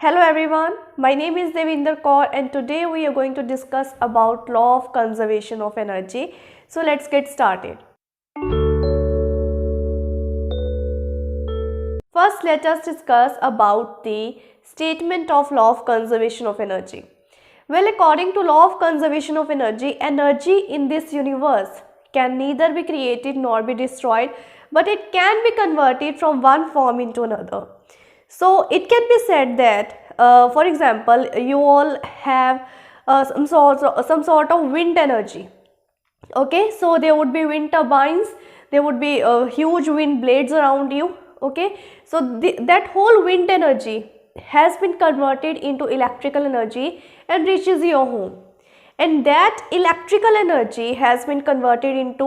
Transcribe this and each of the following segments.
Hello everyone, my name is Devinder Kaur and today we are going to discuss about law of conservation of energy. So let's get started. First, let us discuss about the statement of law of conservation of energy. Well, according to law of conservation of energy, energy in this universe can neither be created nor be destroyed, but it can be converted from one form into another. So it can be said that, for example, you all have some sort of wind energy. Okay, so there would be wind turbines, there would be huge wind blades around you. Okay, so that whole wind energy has been converted into electrical energy and reaches your home, and that electrical energy has been converted into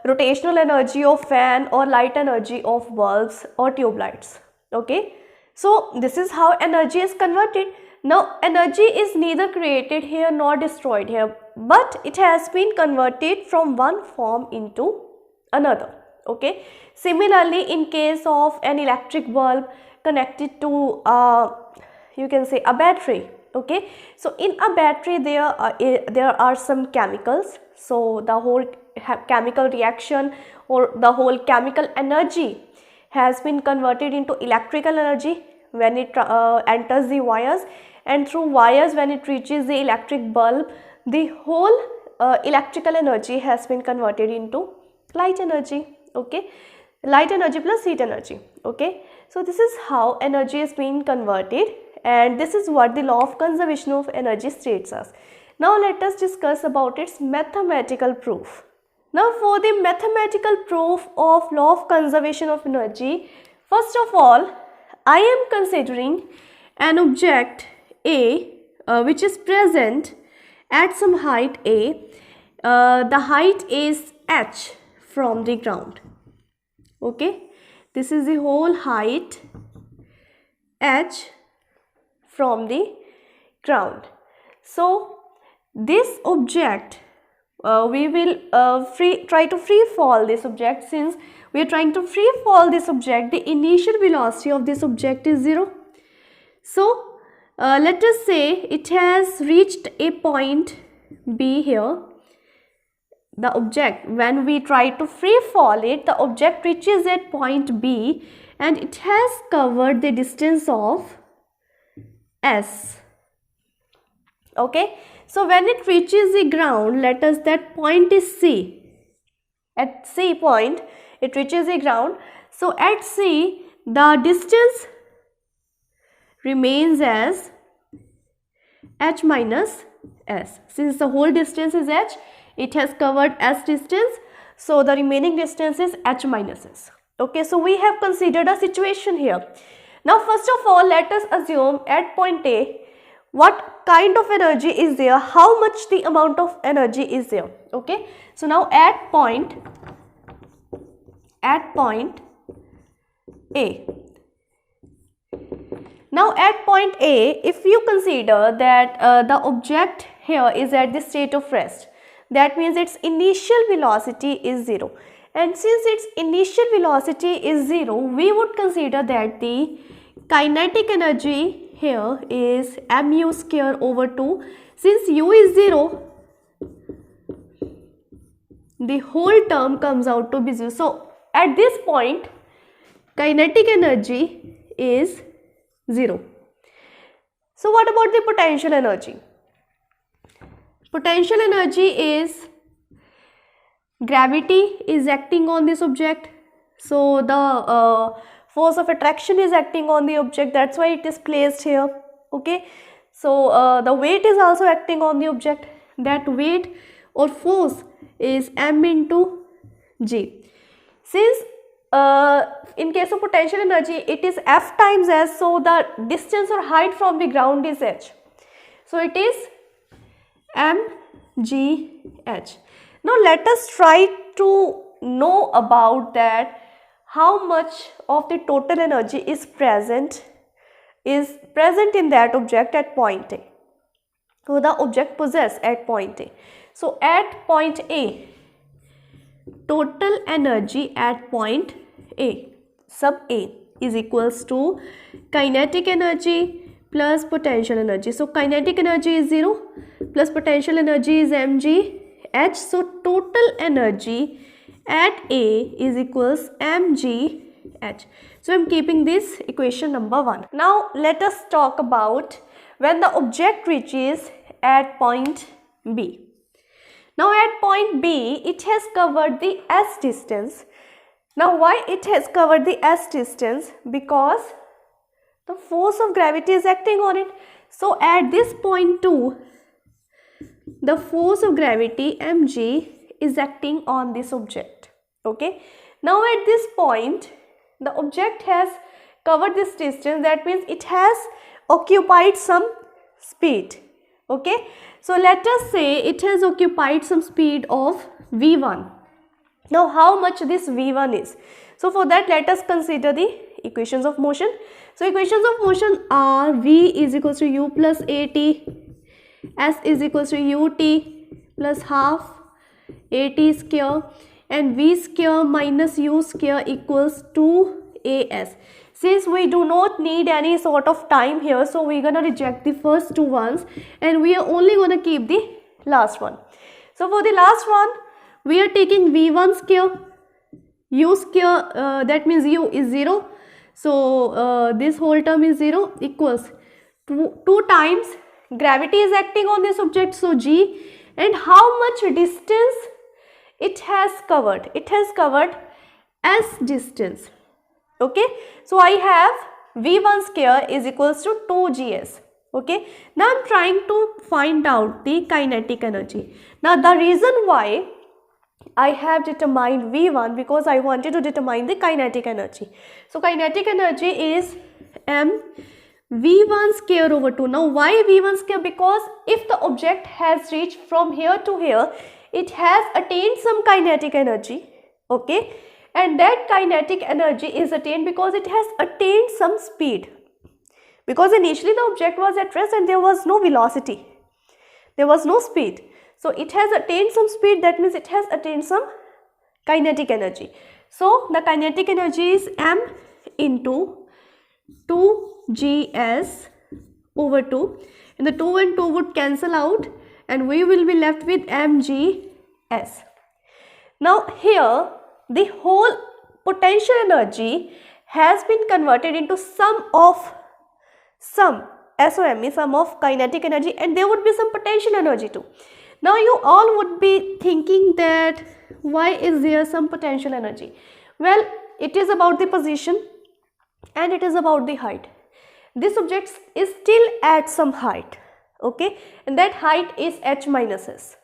rotational energy of fan or light energy of bulbs or tube lights. Okay, so this is how energy is converted. Now energy is neither created here nor destroyed here, but it has been converted from one form into another. Okay, similarly in case of an electric bulb connected to you can say a battery. Okay, so in a battery there are some chemicals, so the whole chemical reaction or the whole chemical energy has been converted into electrical energy when it enters the wires, and through wires when it reaches the electric bulb, the whole electrical energy has been converted into light energy. Okay, light energy plus heat energy. Okay, so this is how energy is being converted, and this is what the law of conservation of energy states us. Now let us discuss about its mathematical proof. Now for the mathematical proof of law of conservation of energy, first of all I am considering an object A which is present at some height A. The height is h from the ground. Okay, this is the whole height h from the ground. So this object we will try to free fall this object. Since we are trying to free fall this object, the initial velocity of this object is 0. So let us say it has reached a point B here. The object, when we try to free fall it, the object reaches at point B and it has covered the distance of S. Okay, so when it reaches the ground, let us that point is C. At C point it reaches the ground. So at C the distance remains as h minus s. Since the whole distance is h, it has covered s distance, so the remaining distance is h minus s. Okay, so we have considered a situation here. Now first of all let us assume at point A what kind of energy is there, how much the amount of energy is there. Okay, so now at point A. Now at point A, if you consider that the object here is at the state of rest, that means its initial velocity is 0, and since its initial velocity is 0, we would consider that the kinetic energy here is mu square over 2. Since u is 0, the whole term comes out to be 0. So at this point kinetic energy is 0. So what about the potential energy? Potential energy is gravity is acting on this object, so the force of attraction is acting on the object, that's why it is placed here. Okay, so the weight is also acting on the object, that weight or force is m into g. Since in case of potential energy it is F times S, so the distance or height from the ground is h, so it is mgh. Now let us try to know about that, how much of the total energy is present in that object at point A, so the object possess at point A. So at point A, total energy at point A sub A is equals to kinetic energy plus potential energy. So kinetic energy is 0 plus potential energy is mgh. So total energy at A is equals mgh. So I am keeping this equation number 1. Now let us talk about when the object reaches at point B. Now at point B, it has covered the s distance. Now why it has covered the s distance? Because the force of gravity is acting on it. So at this point too, the force of gravity mg is acting on this object. Okay. Now at this point, the object has covered this distance. That means it has occupied some speed. Okay. So let us say it has occupied some speed of v1. Now how much this v1 is? So for that, let us consider the equations of motion. So equations of motion are v is equals to u plus at, s is equals to ut plus half at square, and v square minus u square equals 2as. Since we do not need any sort of time here, so we are gonna reject the first two ones and we are only gonna keep the last one. So for the last one, we are taking v1 square, u square, that means u is 0. So this whole term is 0 equals 2 times gravity is acting on this object, so g, and how much distance it has covered? It has covered s distance. Okay, so I have v1 square is equals to 2gs. Okay, now I am trying to find out the kinetic energy. Now the reason why I have determined v1, because I wanted to determine the kinetic energy. So kinetic energy is m v1 square over 2. Now why v1 square? Because if the object has reached from here to here, it has attained some kinetic energy. Okay, and that kinetic energy is attained because it has attained some speed. Because initially the object was at rest and there was no velocity, there was no speed. So it has attained some speed, that means it has attained some kinetic energy. So the kinetic energy is m into 2gs over 2, and the 2 and 2 would cancel out and we will be left with mgs. Now here the whole potential energy has been converted into sum of kinetic energy, and there would be some potential energy too. Now you all would be thinking that why is there some potential energy? Well, it is about the position and it is about the height. This object is still at some height, okay, and that height is h minus s.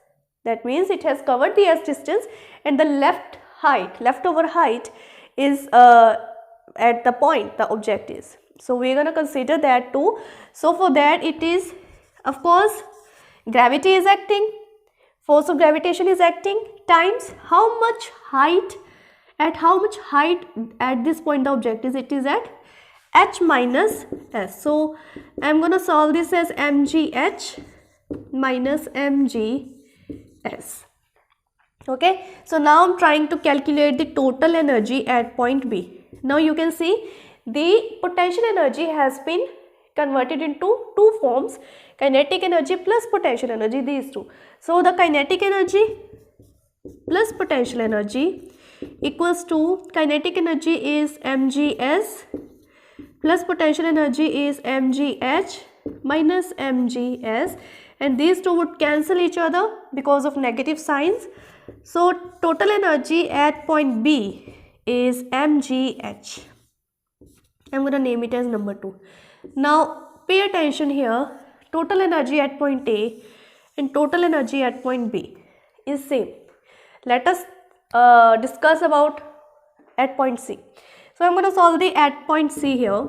That means it has covered the s distance and the leftover height is at the point the object is. So we are going to consider that too. So for that, it is, of course, gravity is acting, force of gravitation is acting, times how much height at this point the object is. It is at h minus s. So I am going to solve this as mgh minus mgs. Okay, so now I am trying to calculate the total energy at point B. Now you can see the potential energy has been converted into two forms, kinetic energy plus potential energy, these two. So the kinetic energy plus potential energy equals to, kinetic energy is mgs plus potential energy is mgh minus mgs, and these two would cancel each other because of negative signs. So total energy at point B is mgh. I'm going to name it as number 2. Now pay attention here, total energy at point A and total energy at point B is same. Let us discuss about at point C. So I'm going to solve the at point C here.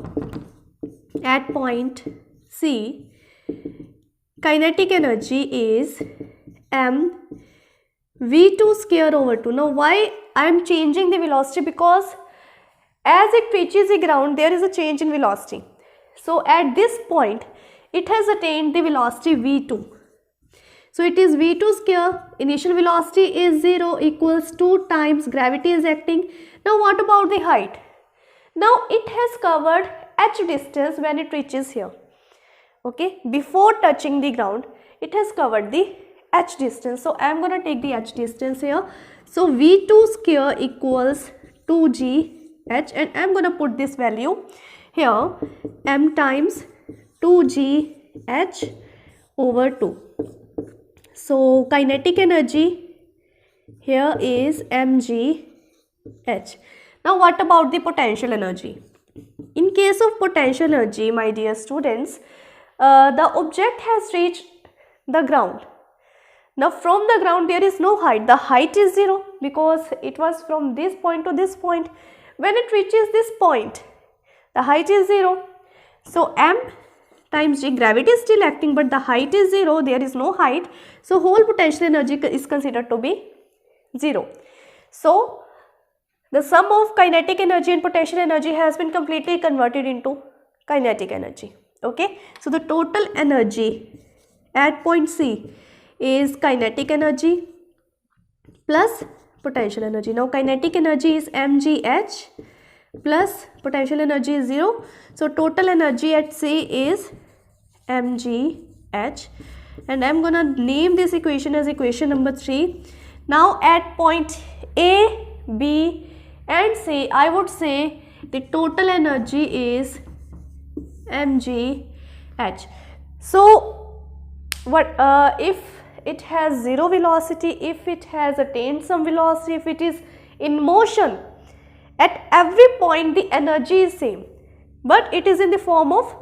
At point C, kinetic energy is m v2 square over 2. Now why I am changing the velocity? Because as it reaches the ground, there is a change in velocity. So at this point, it has attained the velocity v2. So it is v2 square, initial velocity is 0, equals 2 times gravity is acting. Now what about the height? Now it has covered h distance when it reaches here. okay, before touching the ground, it has covered the h distance. So I am going to take the h distance here. So V2 square equals 2g h, and I am going to put this value here, m times 2g h over 2. So kinetic energy here is mg h. Now what about the potential energy? In case of potential energy, my dear students, the object has reached the ground. Now from the ground there is no height. The height is 0 because it was from this point to this point. When it reaches this point, the height is 0. So m times g, gravity is still acting but the height is 0, there is no height. So whole potential energy is considered to be 0. So the sum of kinetic energy and potential energy has been completely converted into kinetic energy. Okay, so the total energy at point C is kinetic energy plus potential energy. Now kinetic energy is mgh plus potential energy is 0. So total energy at C is mgh, and I am gonna name this equation as equation number 3. Now at point A, B and C, I would say the total energy is mgh. So what if it has 0 velocity, if it has attained some velocity, if it is in motion, at every point the energy is same, but it is in the form of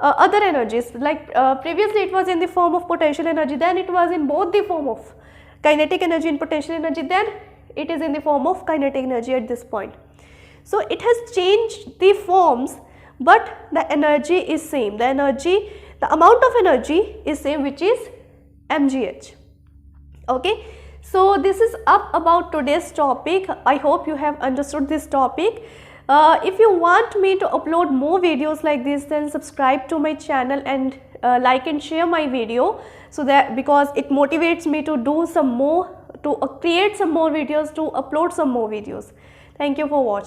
other energies. Like previously it was in the form of potential energy, then it was in both the form of kinetic energy and potential energy, then it is in the form of kinetic energy at this point. So it has changed the forms, but the energy is same. The amount of energy is same, which is mgh. Okay, so this is up about today's topic. I hope you have understood this topic. If you want me to upload more videos like this, then subscribe to my channel and like and share my video, so that because it motivates me to do some more, to create some more videos, to upload some more videos. Thank you for watching.